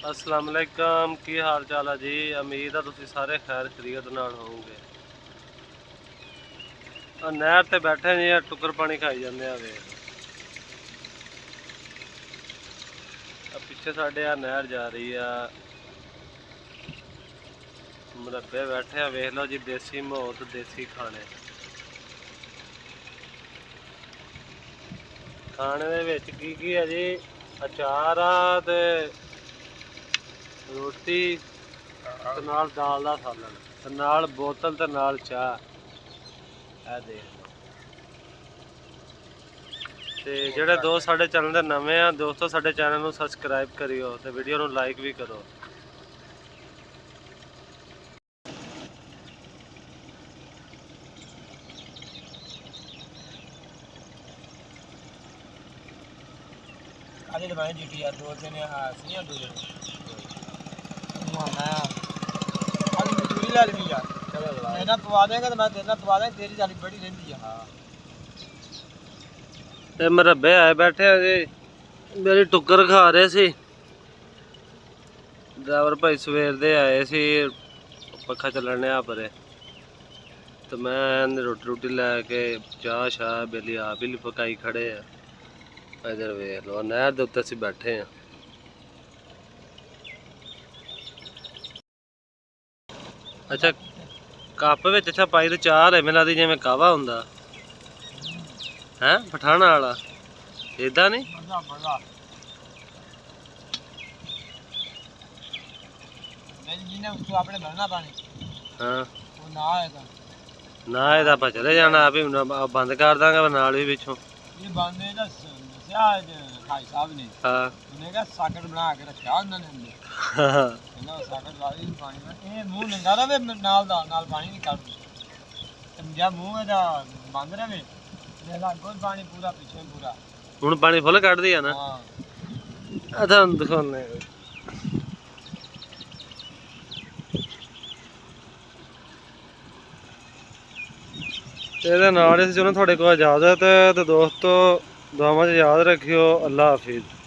अस्सलाम वालेकुम, की हाल चाल है जी। उम्मीद है तुम सारे खैर खरीत नाल होवोगे। नहर ते बैठे जी, टुकर पानी खाई जाते हैं। वे पिछे साढ़े नहर जा रही है, मुरब्बे बैठे हैं। वेख लो जी, देसी मौत देसी खाने। खाने दे विच की है जी, अचार आ ते रोटी ते नाल दाल दा सालन ते नाल बोतल ते नाल चाह। ए देख लो। ते जेड़े दोस्त साडे चैनल दे नवे आ दोस्तों, साडे चैनल नूं सबसक्राइब करियो ते वीडियो नूं लाइक भी करो। खाली दबाएं GTR दो दिन सुनिया दो दिन मैं खाली मजदूरी ला ली यार। मैं ना पवा देगा तो मैं तेरा पवा दें, तेरी जाली बड़ी रहती है। हाँ ते मुरब्बे आए बैठे आ जी, मेरी टुक्कर खा रहे सी। ड्राइवर भाई सवेर दे आए सी, पक्खा चलने आ परे, तो मैं रोटी रूटी लैके चाह शाह बेली आप ही पकाई खड़े आ। इधर वेख लो, नहर दे उत्ते असीं बैठे हैं। अच्छा कप विच अच्छा पाई ते चाह ले मिला दी जिवें कावा हुंदा है पठाना वाला, इदां नहीं। मजा मजा मैं जिन्हें उसको अपने भरना पानी। हाँ वो ना आएगा ना ਇਹਦਾ ਆਪਾਂ चले जाना, आप ही बंद कर दांगा नाल भी पिछों। ये बंद है ना आज भाई साहब ने। हाँ उन्हें कहा साकट बना के रखा उन्होंने हाँ ना साकट ला दी पानी में। ये मुंह नंगा रहे नाल पानी नहीं कर समझा, मुंह है बंद रहे मेरा गोल पानी पूरा पीछे पूरा। ਹੁਣ पानी फुल ਕੱਢ दिया ना। हाँ ਆ ਤੁਹਾਨੂੰ ਦਿਖਾਉਂਦੇ ਇਹਦੇ ਨਾਲ ਇਸ ਜਦੋਂ ਤੁਹਾਡੇ ਕੋਲ ਇਜਾਜ਼ਤ ਹੈ ਤੇ ਦੋਸਤੋ ਦੁਆਵਾਂ 'ਚ ਯਾਦ ਰੱਖਿਓ। ਅੱਲਾ ਹਾਫਿਜ਼।